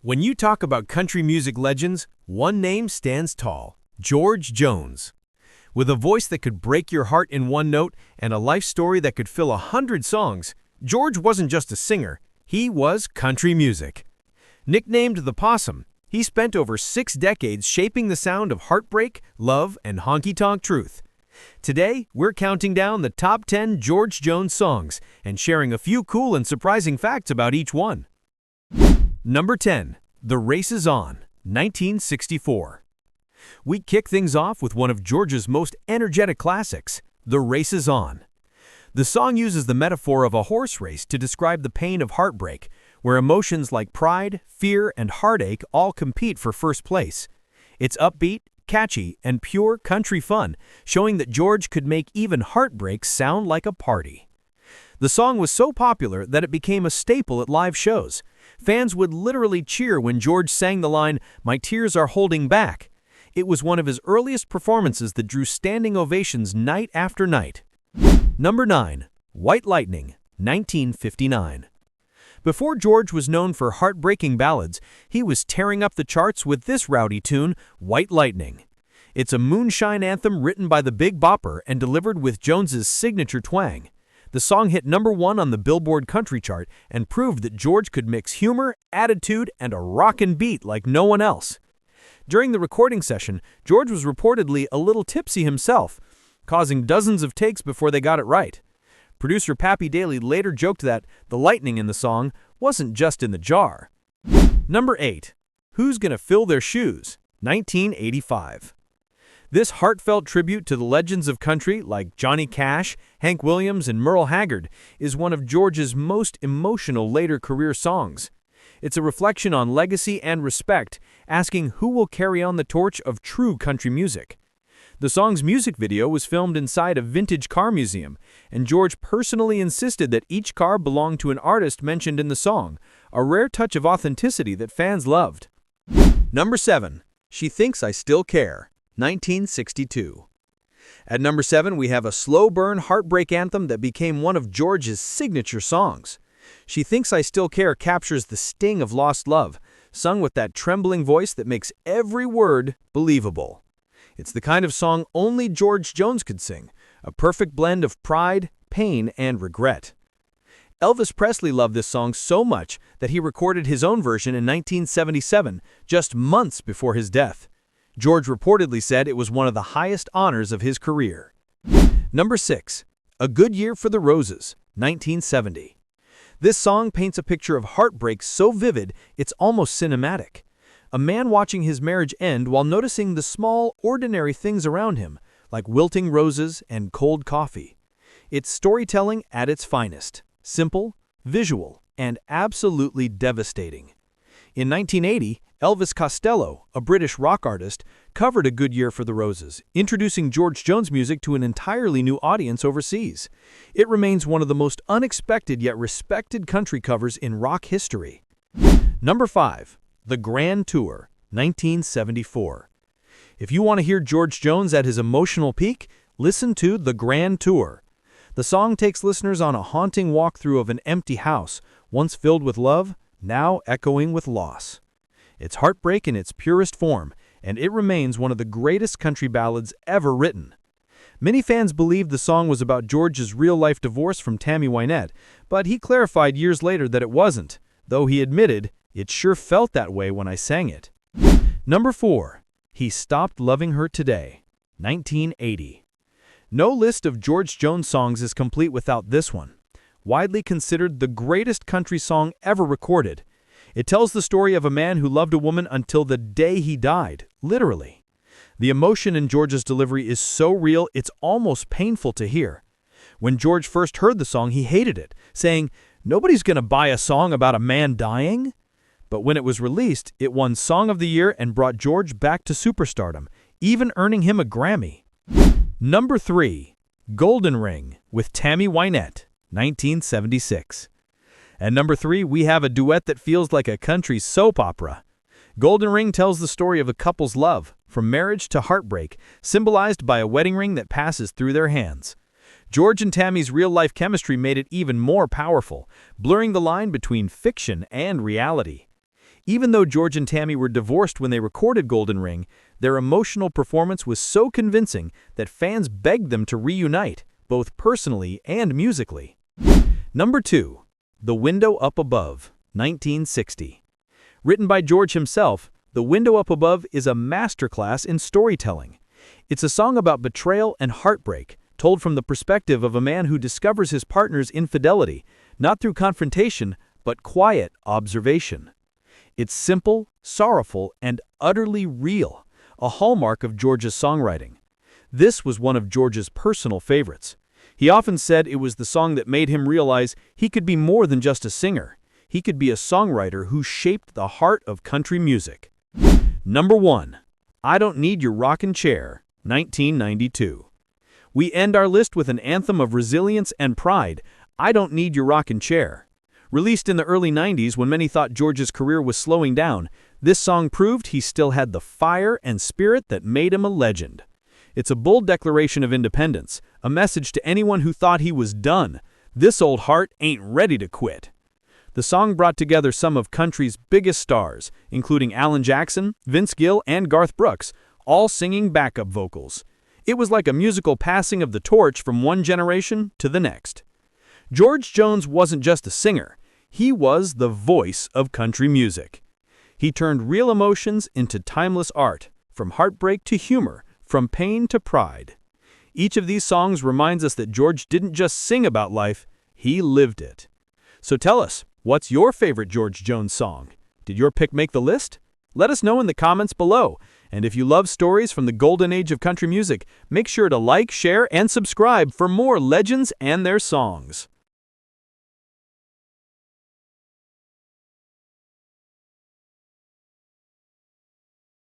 When you talk about country music legends, one name stands tall: George Jones. With a voice that could break your heart in one note and a life story that could fill 100 songs, George wasn't just a singer, he was country music. Nicknamed the Possum, he spent over 6 decades shaping the sound of heartbreak, love, and honky-tonk truth. Today, we're counting down the top 10 George Jones songs and sharing a few cool and surprising facts about each one. Number 10. The Race Is On, 1964. We kick things off with one of George's most energetic classics, The Race Is On. The song uses the metaphor of a horse race to describe the pain of heartbreak, where emotions like pride, fear, and heartache all compete for first place. It's upbeat, catchy, and pure country fun, showing that George could make even heartbreak sound like a party. The song was so popular that it became a staple at live shows. Fans would literally cheer when George sang the line, "My tears are holding back." It was one of his earliest performances that drew standing ovations night after night. Number 9. White Lightning, 1959. Before George was known for heartbreaking ballads, he was tearing up the charts with this rowdy tune, White Lightning. It's a moonshine anthem written by the Big Bopper and delivered with Jones's signature twang. The song hit number 1 on the Billboard country chart and proved that George could mix humor, attitude, and a rockin' beat like no one else. During the recording session, George was reportedly a little tipsy himself, causing dozens of takes before they got it right. Producer Pappy Daly later joked that the lightning in the song wasn't just in the jar. Number 8. Who's Gonna Fill Their Shoes, 1985. This heartfelt tribute to the legends of country like Johnny Cash, Hank Williams, and Merle Haggard is one of George's most emotional later career songs. It's a reflection on legacy and respect, asking who will carry on the torch of true country music. The song's music video was filmed inside a vintage car museum, and George personally insisted that each car belonged to an artist mentioned in the song, a rare touch of authenticity that fans loved. Number 7. She Thinks I Still Care, 1962. At number 7, we have a slow-burn heartbreak anthem that became one of George's signature songs. She Thinks I Still Care captures the sting of lost love, sung with that trembling voice that makes every word believable. It's the kind of song only George Jones could sing, a perfect blend of pride, pain, and regret. Elvis Presley loved this song so much that he recorded his own version in 1977, just months before his death. George reportedly said it was one of the highest honors of his career. Number 6. A Good Year for the Roses, 1970. This song paints a picture of heartbreak so vivid it's almost cinematic. A man watching his marriage end while noticing the small, ordinary things around him, like wilting roses and cold coffee. It's storytelling at its finest, simple, visual, and absolutely devastating. In 1980, Elvis Costello, a British rock artist, covered A Good Year for the Roses, introducing George Jones music to an entirely new audience overseas. It remains one of the most unexpected yet respected country covers in rock history. Number 5. The Grand Tour, 1974. If you want to hear George Jones at his emotional peak, listen to The Grand Tour. The song takes listeners on a haunting walkthrough of an empty house, once filled with love, now echoing with loss. It's heartbreak in its purest form, and it remains one of the greatest country ballads ever written. Many fans believed the song was about George's real-life divorce from Tammy Wynette, but he clarified years later that it wasn't, though he admitted, "It sure felt that way when I sang it." Number 4. He Stopped Loving Her Today, 1980. No list of George Jones songs is complete without this one. Widely considered the greatest country song ever recorded, it tells the story of a man who loved a woman until the day he died, literally. The emotion in George's delivery is so real it's almost painful to hear. When George first heard the song, he hated it, saying, "Nobody's gonna buy a song about a man dying." But when it was released, it won Song of the Year and brought George back to superstardom, even earning him a Grammy. Number 3. Golden Ring with Tammy Wynette, 1976. At number 3, we have a duet that feels like a country soap opera. Golden Ring tells the story of a couple's love, from marriage to heartbreak, symbolized by a wedding ring that passes through their hands. George and Tammy's real-life chemistry made it even more powerful, blurring the line between fiction and reality. Even though George and Tammy were divorced when they recorded Golden Ring, their emotional performance was so convincing that fans begged them to reunite, both personally and musically. Number 2. The Window Up Above, 1960. Written by George himself, The Window Up Above is a masterclass in storytelling. It's a song about betrayal and heartbreak, told from the perspective of a man who discovers his partner's infidelity, not through confrontation, but quiet observation. It's simple, sorrowful, and utterly real, a hallmark of George's songwriting. This was one of George's personal favorites. He often said it was the song that made him realize he could be more than just a singer. He could be a songwriter who shaped the heart of country music. Number 1. I Don't Need Your Rockin' Chair, 1992. We end our list with an anthem of resilience and pride, I Don't Need Your Rockin' Chair. Released in the early 90s when many thought George's career was slowing down, this song proved he still had the fire and spirit that made him a legend. It's a bold declaration of independence, a message to anyone who thought he was done. This old heart ain't ready to quit. The song brought together some of country's biggest stars, including Alan Jackson, Vince Gill, and Garth Brooks, all singing backup vocals. It was like a musical passing of the torch from one generation to the next. George Jones wasn't just a singer, he was the voice of country music. He turned real emotions into timeless art, from heartbreak to humor, from pain to pride. Each of these songs reminds us that George didn't just sing about life, he lived it. So tell us, what's your favorite George Jones song? Did your pick make the list? Let us know in the comments below. And if you love stories from the golden age of country music, make sure to like, share, and subscribe for more legends and their songs.